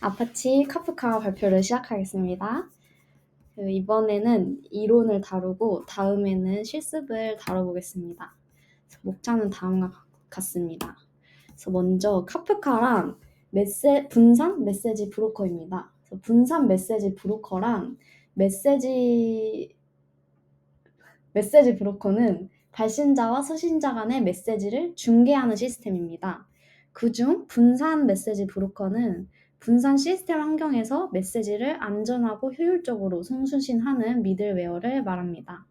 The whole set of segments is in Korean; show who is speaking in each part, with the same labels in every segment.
Speaker 1: 아파치 카프카 발표를 시작하겠습니다. 이번에는 이론을 다루고 다음에는 실습을 다뤄보겠습니다. 목차는 다음과 같습니다. 그래서 먼저 카프카랑 분산 메시지 브로커입니다. 분산 메시지 브로커랑 메시지 브로커는 발신자와 수신자 간의 메시지를 중개하는 시스템입니다. 그중 분산 메시지 브로커는 분산 시스템 환경에서 메시지를 안전하고 효율적으로 송수신하는 미들웨어를 말합니다.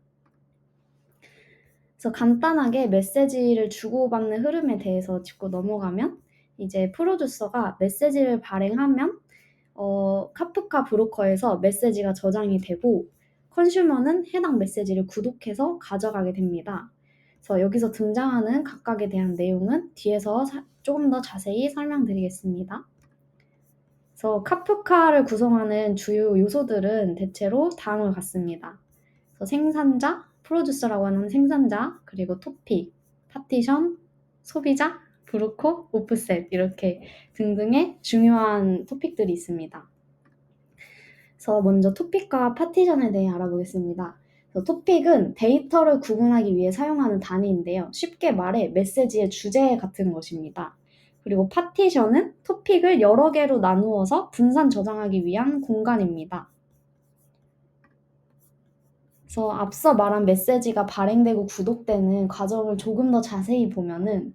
Speaker 1: 그래서 간단하게 메시지를 주고받는 흐름에 대해서 짚고 넘어가면 이제 프로듀서가 메시지를 발행하면 카프카 브로커에서 메시지가 저장이 되고 컨슈머는 해당 메시지를 구독해서 가져가게 됩니다. 그래서 여기서 등장하는 각각에 대한 내용은 뒤에서 조금 더 자세히 설명드리겠습니다. 그래서 카프카를 구성하는 주요 요소들은 대체로 다음과 같습니다. 그래서 생산자, 프로듀서라고 하는 생산자, 그리고 토픽, 파티션, 소비자, 브로커, 오프셋 이렇게 등등의 중요한 토픽들이 있습니다. 그래서 먼저 토픽과 파티션에 대해 알아보겠습니다. 토픽은 데이터를 구분하기 위해 사용하는 단위인데요. 쉽게 말해 메시지의 주제 같은 것입니다. 그리고 파티션은 토픽을 여러 개로 나누어서 분산 저장하기 위한 공간입니다. 그래서 앞서 말한 메시지가 발행되고 구독되는 과정을 조금 더 자세히 보면은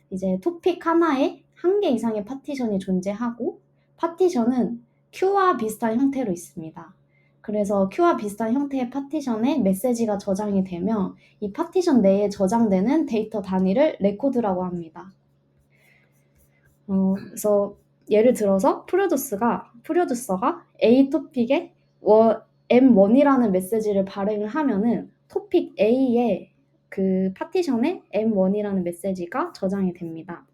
Speaker 1: 이제 토픽 하나에 한 개 이상의 파티션이 존재하고 파티션은 큐와 비슷한 형태로 있습니다. 그래서 큐와 비슷한 형태의 파티션에 메시지가 저장이 되면 이 파티션 내에 저장되는 데이터 단위를 레코드라고 합니다. 그래서 예를 들어서 프로듀서가 A 토픽에 M1이라는 메시지를 발행을 하면은 토픽 A에 그 파티션에 M1이라는 메시지가 저장이 됩니다.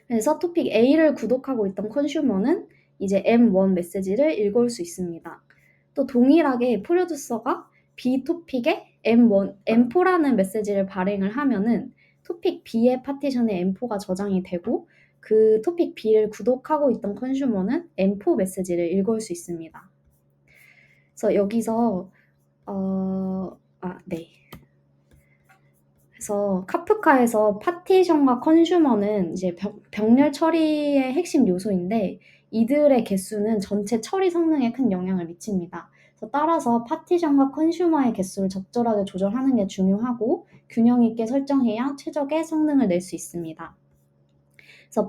Speaker 1: 그래서 토픽 A를 구독하고 있던 컨슈머는 이제 M1 메시지를 읽을 수 있습니다. 또 동일하게 프로듀서가 B 토픽에 M4라는 메시지를 발행을 하면은 토픽 B의 파티션에 M4가 저장이 되고 그 토픽 B를 구독하고 있던 컨슈머는 M4 메시지를 읽을 수 있습니다. 그래서 여기서 그래서 카프카에서 파티션과 컨슈머는 이제 병렬 처리의 핵심 요소인데 이들의 개수는 전체 처리 성능에 큰 영향을 미칩니다. 그래서 따라서 파티션과 컨슈머의 개수를 적절하게 조절하는 게 중요하고 균형 있게 설정해야 최적의 성능을 낼 수 있습니다. 그래서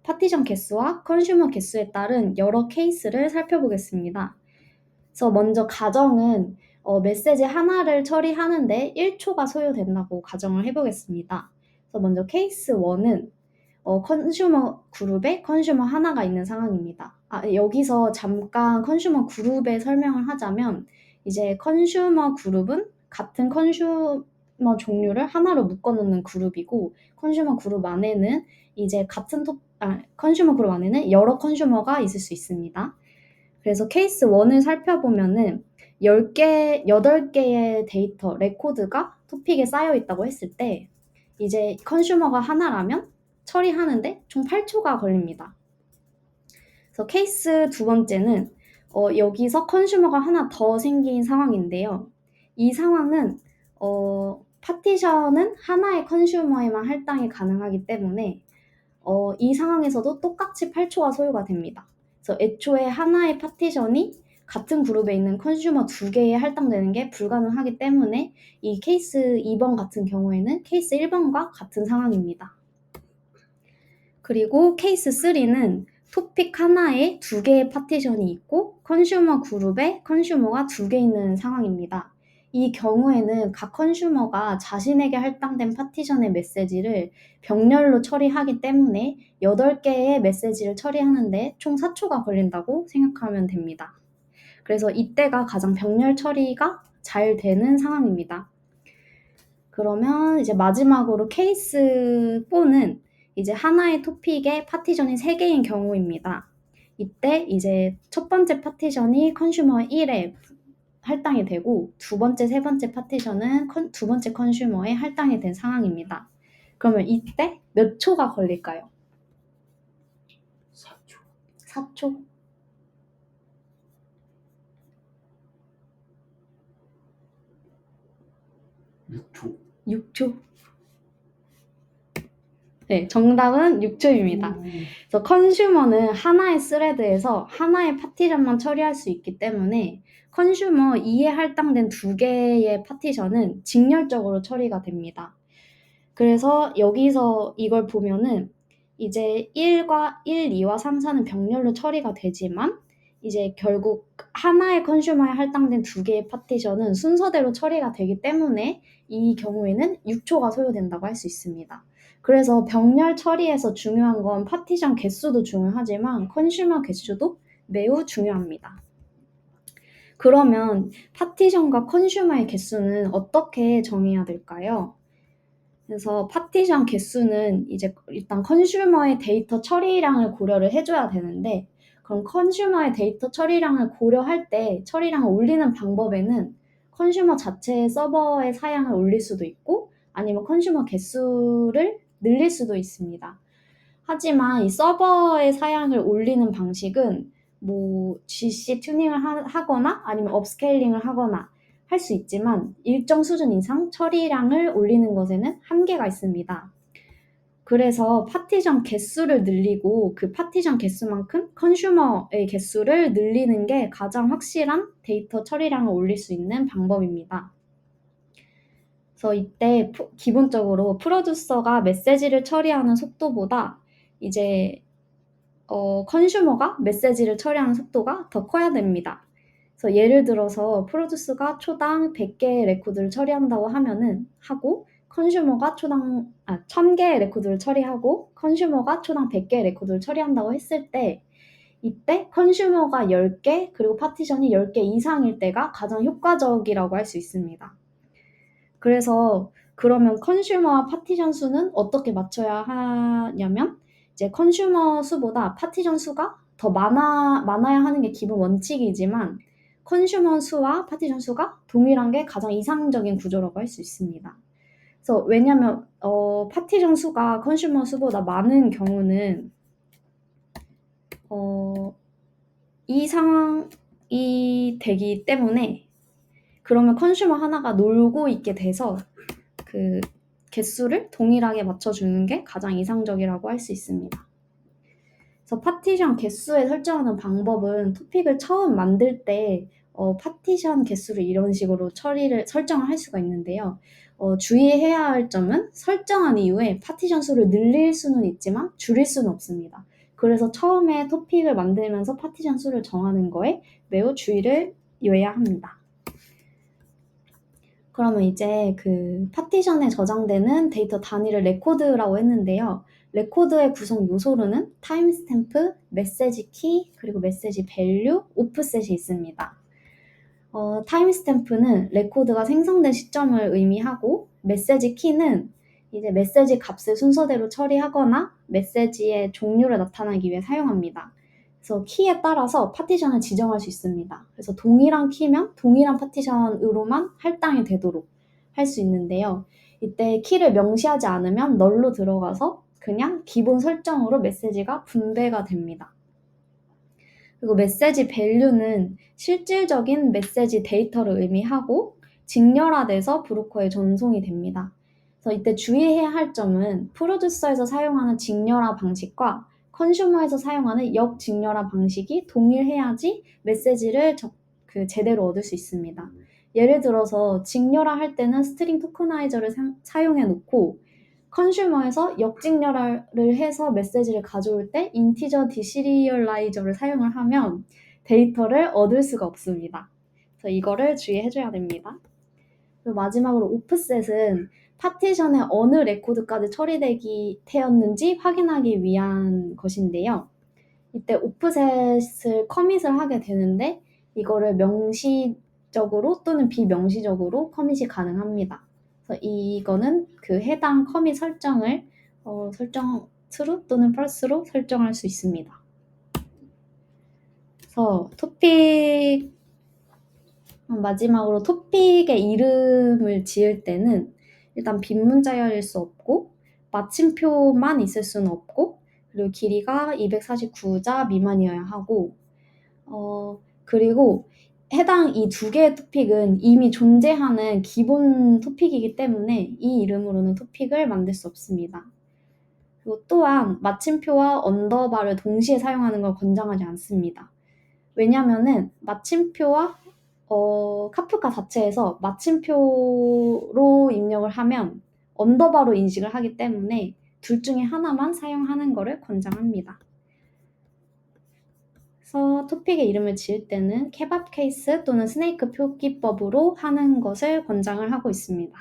Speaker 1: 파티션 개수와 컨슈머 개수에 따른 여러 케이스를 살펴보겠습니다. 그래서 먼저 가정은 메시지 하나를 처리하는데 1초가 소요된다고 가정을 해보겠습니다. 그래서 먼저 케이스 1은 컨슈머 그룹에 컨슈머 하나가 있는 상황입니다. 여기서 잠깐 컨슈머 그룹의 설명을 하자면 이제 컨슈머 그룹은 같은 컨슈머 종류를 하나로 묶어놓는 그룹이고 컨슈머 그룹 안에는 이제 컨슈머 그룹 안에는 여러 컨슈머가 있을 수 있습니다. 그래서 케이스 1을 살펴보면은 8개의 데이터, 레코드가 토픽에 쌓여 있다고 했을 때 이제 컨슈머가 하나라면 처리하는데 총 8초가 걸립니다. 그래서 케이스 두 번째는 여기서 컨슈머가 하나 더 생긴 상황인데요. 이 상황은 파티션은 하나의 컨슈머에만 할당이 가능하기 때문에 이 상황에서도 똑같이 8초가 소요가 됩니다. 그래서 애초에 하나의 파티션이 같은 그룹에 있는 컨슈머 2개에 할당되는 게 불가능하기 때문에 이 케이스 2번 같은 경우에는 케이스 1번과 같은 상황입니다. 그리고 케이스 3는 토픽 하나에 2개의 파티션이 있고 컨슈머 그룹에 컨슈머가 2개 있는 상황입니다. 이 경우에는 각 컨슈머가 자신에게 할당된 파티션의 메시지를 병렬로 처리하기 때문에 8개의 메시지를 처리하는데 총 4초가 걸린다고 생각하면 됩니다. 그래서 이때가 가장 병렬 처리가 잘 되는 상황입니다. 그러면 이제 마지막으로 케이스 4는 이제 하나의 토픽에 파티션이 3개인 경우입니다. 이때 이제 첫 번째 파티션이 컨슈머 1에 할당이 되고 두 번째, 세 번째 파티션은 두 번째 컨슈머에 할당이 된 상황입니다. 그러면 이때 몇 초가 걸릴까요? 4초?
Speaker 2: 6초.
Speaker 1: 6초? 네, 정답은 6초입니다. 그래서 컨슈머는 하나의 스레드에서 하나의 파티션만 처리할 수 있기 때문에 컨슈머 2에 할당된 2개의 파티션은 직렬적으로 처리가 됩니다. 그래서 여기서 이걸 보면은 이제 1, 2와 3, 4는 병렬로 처리가 되지만 이제 결국 하나의 컨슈머에 할당된 2개의 파티션은 순서대로 처리가 되기 때문에 이 경우에는 6초가 소요된다고 할 수 있습니다. 그래서 병렬 처리에서 중요한 건 파티션 개수도 중요하지만 컨슈머 개수도 매우 중요합니다. 그러면 파티션과 컨슈머의 개수는 어떻게 정해야 될까요? 그래서 파티션 개수는 이제 일단 컨슈머의 데이터 처리량을 고려를 해줘야 되는데, 그럼 컨슈머의 데이터 처리량을 고려할 때 처리량을 올리는 방법에는 컨슈머 자체의 서버의 사양을 올릴 수도 있고 아니면 컨슈머 개수를 늘릴 수도 있습니다. 하지만 이 서버의 사양을 올리는 방식은 뭐 GC 튜닝을 하거나 아니면 업스케일링을 하거나 할 수 있지만 일정 수준 이상 처리량을 올리는 것에는 한계가 있습니다. 그래서 파티션 개수를 늘리고 그 파티션 개수만큼 컨슈머의 개수를 늘리는 게 가장 확실한 데이터 처리량을 올릴 수 있는 방법입니다. 그래서 이때 기본적으로 프로듀서가 메시지를 처리하는 속도보다 이제 컨슈머가 메시지를 처리하는 속도가 더 커야 됩니다. 그래서 예를 들어서 프로듀스가 초당 100개의 레코드를 처리한다고 하고 컨슈머가 초당 1000개의 레코드를 처리하고 컨슈머가 초당 100개의 레코드를 처리한다고 했을 때 이때 컨슈머가 10개 그리고 파티션이 10개 이상일 때가 가장 효과적이라고 할 수 있습니다. 그래서 그러면 컨슈머와 파티션 수는 어떻게 맞춰야 하냐면 이제 컨슈머 수보다 파티션 수가 더 많아야 하는 게 기본 원칙이지만 컨슈머 수와 파티션 수가 동일한 게 가장 이상적인 구조라고 할 수 있습니다. 그래서 왜냐면 파티션 수가 컨슈머 수보다 많은 경우는 이 상황이 되기 때문에 그러면 컨슈머 하나가 놀고 있게 돼서 그 개수를 동일하게 맞춰주는 게 가장 이상적이라고 할 수 있습니다. 그래서 파티션 개수에 설정하는 방법은 토픽을 처음 만들 때 파티션 개수를 이런 식으로 설정을 할 수가 있는데요. 주의해야 할 점은 설정한 이후에 파티션 수를 늘릴 수는 있지만 줄일 수는 없습니다. 그래서 처음에 토픽을 만들면서 파티션 수를 정하는 거에 매우 주의를 요해야 합니다. 그러면 이제 그 파티션에 저장되는 데이터 단위를 레코드라고 했는데요. 레코드의 구성 요소로는 타임스탬프, 메시지 키, 그리고 메시지 밸류, 오프셋이 있습니다. 타임스탬프는 레코드가 생성된 시점을 의미하고 메시지 키는 이제 메시지 값을 순서대로 처리하거나 메시지의 종류를 나타내기 위해 사용합니다. 그래서 키에 따라서 파티션을 지정할 수 있습니다. 그래서 동일한 키면 동일한 파티션으로만 할당이 되도록 할 수 있는데요. 이때 키를 명시하지 않으면 널로 들어가서 그냥 기본 설정으로 메시지가 분배가 됩니다. 그리고 메시지 밸류는 실질적인 메시지 데이터를 의미하고 직렬화돼서 브로커에 전송이 됩니다. 그래서 이때 주의해야 할 점은 프로듀서에서 사용하는 직렬화 방식과 컨슈머에서 사용하는 역직렬화 방식이 동일해야지 메시지를 제대로 얻을 수 있습니다. 예를 들어서 직렬화 할 때는 스트링 토커나이저를 사용해 놓고 컨슈머에서 역직렬화를 해서 메시지를 가져올 때 인티저 디시리얼라이저를 사용을 하면 데이터를 얻을 수가 없습니다. 그래서 이거를 주의해줘야 됩니다. 그리고 마지막으로 오프셋은 파티션의 어느 레코드까지 처리되었는지 확인하기 위한 것인데요. 이때 오프셋을 커밋을 하게 되는데 이거를 명시적으로 또는 비명시적으로 커밋이 가능합니다. 그래서 이거는 그 해당 커밋 설정을 설정 true 또는 false로 설정할 수 있습니다. 그래서 마지막으로 토픽의 이름을 지을 때는 일단 빈문자여일 수 없고 마침표만 있을 수는 없고 그리고 길이가 249자 미만이어야 하고 그리고 해당 이 두 개의 토픽은 이미 존재하는 기본 토픽이기 때문에 이 이름으로는 토픽을 만들 수 없습니다. 그리고 또한 마침표와 언더바를 동시에 사용하는 걸 권장하지 않습니다. 왜냐면은 마침표와 카프카 자체에서 마침표로 입력을 하면 언더바로 인식을 하기 때문에 둘 중에 하나만 사용하는 것을 권장합니다. 그래서 토픽의 이름을 지을 때는 케밥 케이스 또는 스네이크 표기법으로 하는 것을 권장을 하고 있습니다.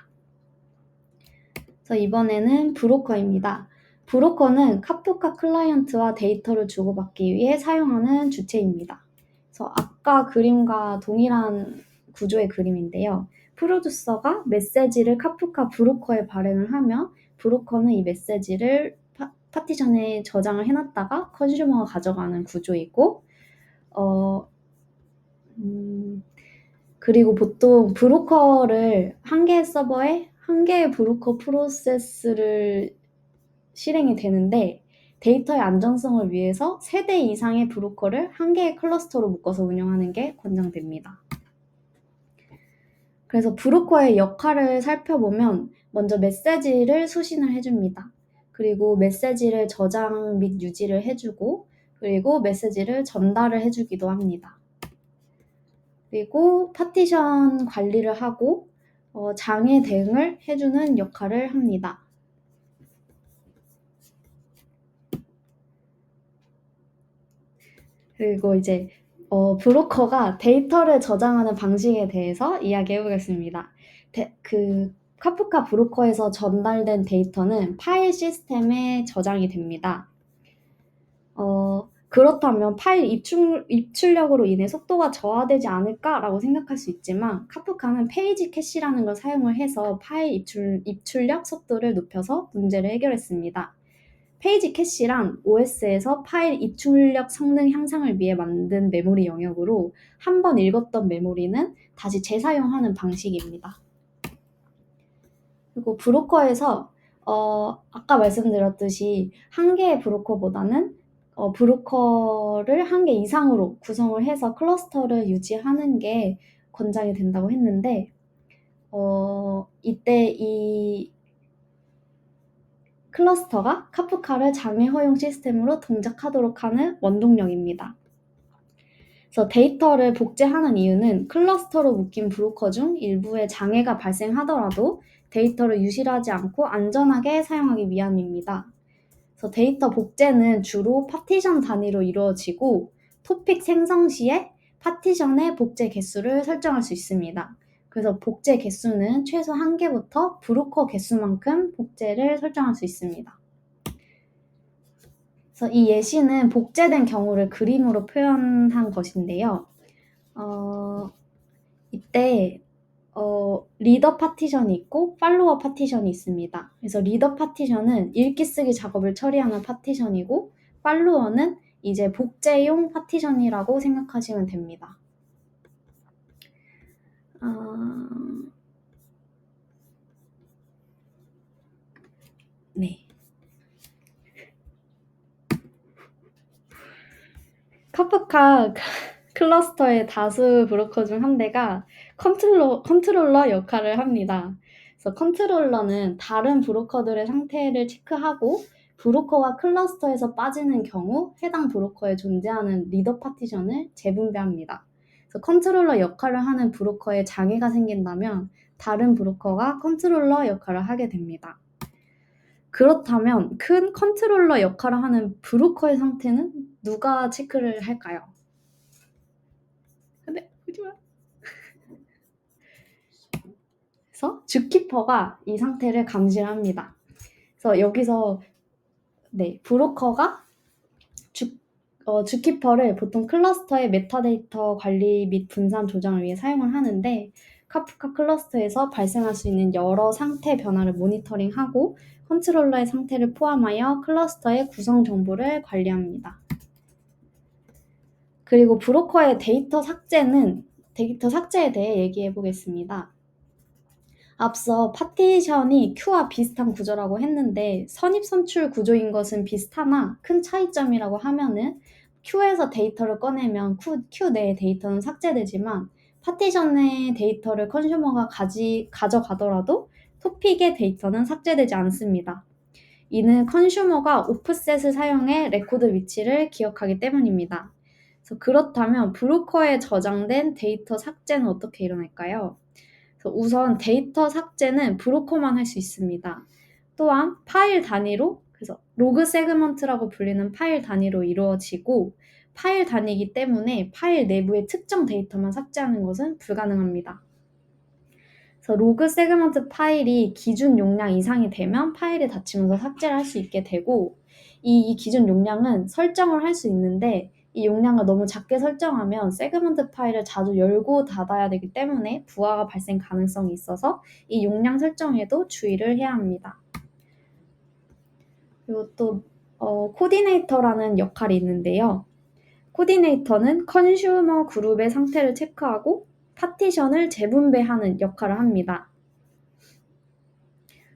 Speaker 1: 그래서 이번에는 브로커입니다. 브로커는 카프카 클라이언트와 데이터를 주고받기 위해 사용하는 주체입니다. 그래서 아까 그림과 동일한 구조의 그림인데요. 프로듀서가 메시지를 카프카 브로커에 발행을 하며 브로커는 이 메시지를 파티션에 저장을 해놨다가 컨슈머가 가져가는 구조이고 그리고 보통 브로커를 한 개의 서버에 한 개의 브로커 프로세스를 실행이 되는데 데이터의 안정성을 위해서 3대 이상의 브로커를 한 개의 클러스터로 묶어서 운영하는 게 권장됩니다. 그래서 브로커의 역할을 살펴보면 먼저 메시지를 수신을 해줍니다. 그리고 메시지를 저장 및 유지를 해주고 그리고 메시지를 전달을 해주기도 합니다. 그리고 파티션 관리를 하고 장애 대응을 해주는 역할을 합니다. 그리고 이제 브로커가 데이터를 저장하는 방식에 대해서 이야기해 보겠습니다. 카프카 브로커에서 전달된 데이터는 파일 시스템에 저장이 됩니다. 그렇다면 파일 입출력으로 인해 속도가 저하되지 않을까라고 생각할 수 있지만 카프카는 페이지 캐시라는 걸 사용을 해서 파일 입출력 속도를 높여서 문제를 해결했습니다. 페이지 캐시란 OS에서 파일 입출력 성능 향상을 위해 만든 메모리 영역으로 한 번 읽었던 메모리는 다시 재사용하는 방식입니다. 그리고 브로커에서 아까 말씀드렸듯이 한 개의 브로커보다는 브로커를 한 개 이상으로 구성을 해서 클러스터를 유지하는 게 권장이 된다고 했는데 이때 이 클러스터가 카프카를 장애 허용 시스템으로 동작하도록 하는 원동력입니다. 그래서 데이터를 복제하는 이유는 클러스터로 묶인 브로커 중 일부에 장애가 발생하더라도 데이터를 유실하지 않고 안전하게 사용하기 위함입니다. 그래서 데이터 복제는 주로 파티션 단위로 이루어지고 토픽 생성 시에 파티션의 복제 개수를 설정할 수 있습니다. 그래서 복제 개수는 최소 1개부터 브로커 개수만큼 복제를 설정할 수 있습니다. 그래서 이 예시는 복제된 경우를 그림으로 표현한 것인데요. 이때 리더 파티션이 있고 팔로워 파티션이 있습니다. 그래서 리더 파티션은 읽기 쓰기 작업을 처리하는 파티션이고 팔로워는 이제 복제용 파티션이라고 생각하시면 됩니다. 네. 카프카 클러스터의 다수 브로커 중 한 대가 컨트롤러 역할을 합니다. 그래서 컨트롤러는 다른 브로커들의 상태를 체크하고 브로커와 클러스터에서 빠지는 경우 해당 브로커에 존재하는 리더 파티션을 재분배합니다. 그래서 컨트롤러 역할을 하는 브로커에 장애가 생긴다면 다른 브로커가 컨트롤러 역할을 하게 됩니다. 그렇다면 큰 컨트롤러 역할을 하는 브로커의 상태는 누가 체크를 할까요? 근데 오지마. 그래서 주키퍼가 이 상태를 감지를 합니다. 그래서 여기서 브로커가 주키퍼를 보통 클러스터의 메타데이터 관리 및 분산 조정을 위해 사용을 하는데 카프카 클러스터에서 발생할 수 있는 여러 상태 변화를 모니터링하고 컨트롤러의 상태를 포함하여 클러스터의 구성 정보를 관리합니다. 그리고 브로커의 데이터 삭제에 대해 얘기해 보겠습니다. 앞서 파티션이 큐와 비슷한 구조라고 했는데 선입선출 구조인 것은 비슷하나 큰 차이점이라고 하면은 큐에서 데이터를 꺼내면 큐 내의 데이터는 삭제되지만 파티션의 데이터를 컨슈머가 가져가더라도 토픽의 데이터는 삭제되지 않습니다. 이는 컨슈머가 오프셋을 사용해 레코드 위치를 기억하기 때문입니다. 그래서 그렇다면 브로커에 저장된 데이터 삭제는 어떻게 일어날까요? 그래서 우선 데이터 삭제는 브로커만 할 수 있습니다. 또한 파일 단위로, 그래서 로그 세그먼트라고 불리는 파일 단위로 이루어지고 파일 단위이기 때문에 파일 내부의 특정 데이터만 삭제하는 것은 불가능합니다. 그래서 로그 세그먼트 파일이 기준 용량 이상이 되면 파일이 닫히면서 삭제를 할 수 있게 되고 이 기준 용량은 설정을 할 수 있는데 이 용량을 너무 작게 설정하면 세그먼트 파일을 자주 열고 닫아야 되기 때문에 부하가 발생 가능성이 있어서 이 용량 설정에도 주의를 해야 합니다. 그리고 또 코디네이터라는 역할이 있는데요. 코디네이터는 컨슈머 그룹의 상태를 체크하고 파티션을 재분배하는 역할을 합니다.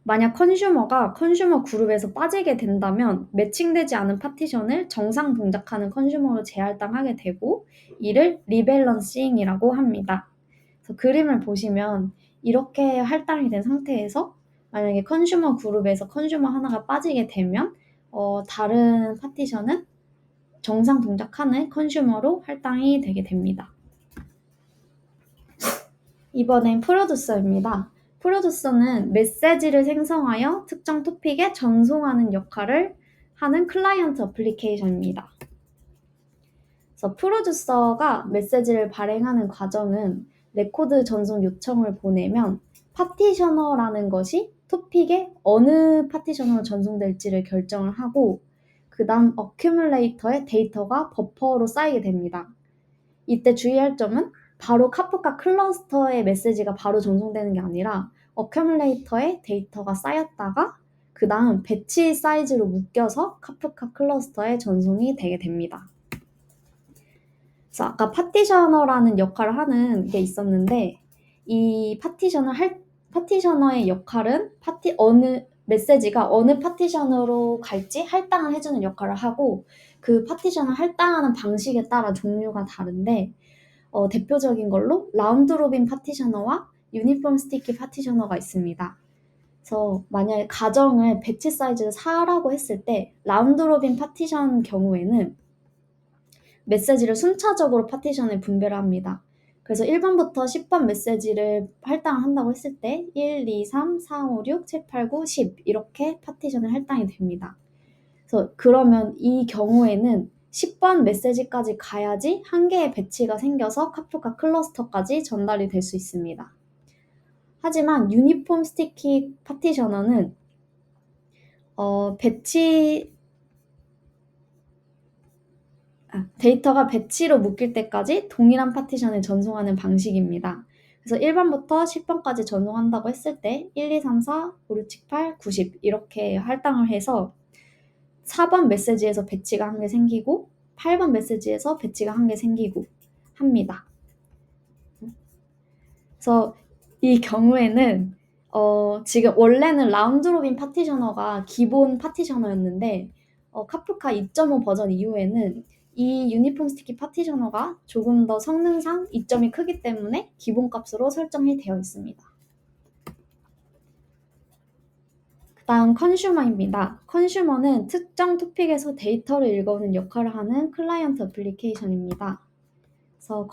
Speaker 1: 만약 컨슈머가 컨슈머 그룹에서 빠지게 된다면 매칭되지 않은 파티션을 정상 동작하는 컨슈머로 재할당하게 되고 이를 리밸런싱이라고 합니다. 그래서 그림을 보시면 이렇게 할당이 된 상태에서 만약에 컨슈머 그룹에서 컨슈머 하나가 빠지게 되면 다른 파티션은 정상 동작하는 컨슈머로 할당이 되게 됩니다. 이번엔 프로듀서입니다. 프로듀서는 메시지를 생성하여 특정 토픽에 전송하는 역할을 하는 클라이언트 어플리케이션입니다. 그래서 프로듀서가 메시지를 발행하는 과정은 레코드 전송 요청을 보내면 파티셔너라는 것이 토픽에 어느 파티셔너로 전송될지를 결정을 하고 그 다음 어큐뮬레이터에 데이터가 버퍼로 쌓이게 됩니다. 이때 주의할 점은 바로 카프카 클러스터의 메시지가 바로 전송되는 게 아니라 어큐뮬레이터에 데이터가 쌓였다가 그 다음 배치 사이즈로 묶여서 카프카 클러스터에 전송이 되게 됩니다. 그래서 아까 파티셔너라는 역할을 하는 게 있었는데 이 파티셔너의 역할은 어느 메시지가 어느 파티셔너로 갈지 할당을 해주는 역할을 하고 그 파티션을 할당하는 방식에 따라 종류가 다른데 대표적인 걸로 라운드 로빈 파티셔너와 유니폼 스티키 파티셔너가 있습니다. 그래서 만약에 가정을 배치 사이즈를 4라고 했을 때 라운드 로빈 파티션 경우에는 메시지를 순차적으로 파티션에 분배를 합니다. 그래서 1번부터 10번 메시지를 할당을 한다고 했을 때 1, 2, 3, 4, 5, 6, 7, 8, 9, 10 이렇게 파티션을 할당이 됩니다. 그래서 그러면 이 경우에는 10번 메시지까지 가야지 한 개의 배치가 생겨서 카프카 클러스터까지 전달이 될 수 있습니다. 하지만 유니폼 스티키 파티셔너는 데이터가 배치로 묶일 때까지 동일한 파티션에 전송하는 방식입니다. 그래서 1번부터 10번까지 전송한다고 했을 때 1, 2, 3, 4, 5, 6, 7, 8, 90 이렇게 할당을 해서 4번 메시지에서 배치가 한 개 생기고 8번 메시지에서 배치가 한 개 생기고 합니다. 그래서 이 경우에는 지금 원래는 라운드 로빈 파티셔너가 기본 파티셔너였는데 카프카 2.5 버전 이후에는 이 유니폼 스티키 파티셔너가 조금 더 성능상 이점이 크기 때문에 기본값으로 설정이 되어 있습니다. 그 다음 컨슈머입니다. 컨슈머는 특정 토픽에서 데이터를 읽어오는 역할을 하는 클라이언트 어플리케이션입니다. 그래서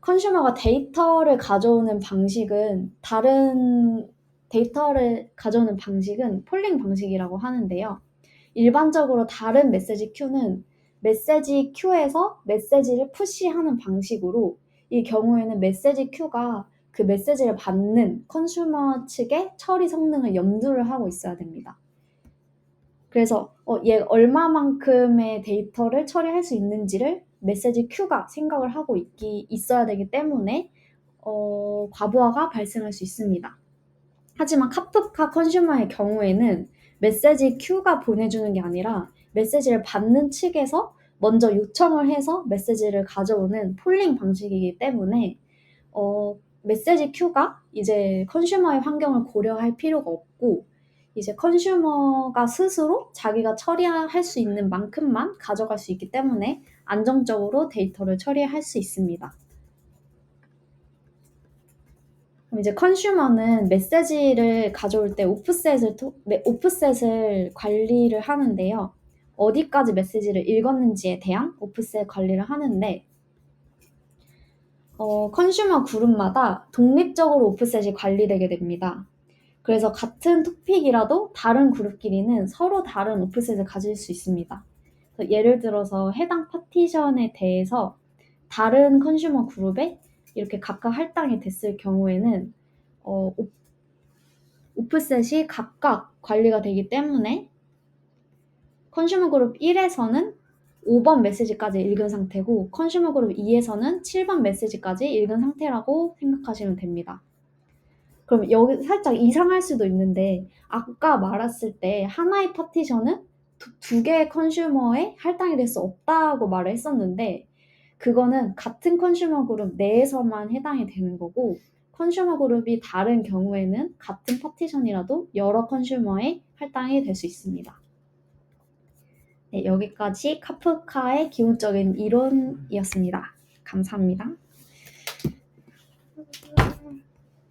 Speaker 1: 컨슈머가 데이터를 가져오는 방식은 폴링 방식이라고 하는데요. 일반적으로 다른 메시지 큐는 메시지 큐에서 메시지를 푸시하는 방식으로 이 경우에는 메시지 큐가 그 메시지를 받는 컨슈머 측의 처리 성능을 염두를 하고 있어야 됩니다. 그래서 얘 얼마만큼의 데이터를 처리할 수 있는지를 메시지 큐가 생각을 하고 있어야 되기 때문에 과부하가 발생할 수 있습니다. 하지만 카프카 컨슈머의 경우에는 메시지 큐가 보내주는 게 아니라 메시지를 받는 측에서 먼저 요청을 해서 메시지를 가져오는 폴링 방식이기 때문에 메시지 큐가 이제 컨슈머의 환경을 고려할 필요가 없고 이제 컨슈머가 스스로 자기가 처리할 수 있는 만큼만 가져갈 수 있기 때문에 안정적으로 데이터를 처리할 수 있습니다. 그럼 이제 컨슈머는 메시지를 가져올 때 오프셋을 관리를 하는데요. 어디까지 메시지를 읽었는지에 대한 오프셋 관리를 하는데 컨슈머 그룹마다 독립적으로 오프셋이 관리되게 됩니다. 그래서 같은 토픽이라도 다른 그룹끼리는 서로 다른 오프셋을 가질 수 있습니다. 예를 들어서 해당 파티션에 대해서 다른 컨슈머 그룹에 이렇게 각각 할당이 됐을 경우에는 오프셋이 각각 관리가 되기 때문에 컨슈머 그룹 1에서는 5번 메시지까지 읽은 상태고 컨슈머 그룹 2에서는 7번 메시지까지 읽은 상태라고 생각하시면 됩니다. 그럼 여기 살짝 이상할 수도 있는데 아까 말했을 때 하나의 파티션은 두 개의 컨슈머에 할당이 될 수 없다고 말을 했었는데 그거는 같은 컨슈머 그룹 내에서만 해당이 되는 거고 컨슈머 그룹이 다른 경우에는 같은 파티션이라도 여러 컨슈머에 할당이 될 수 있습니다. 네, 여기까지 카프카의 기본적인 이론이었습니다. 감사합니다.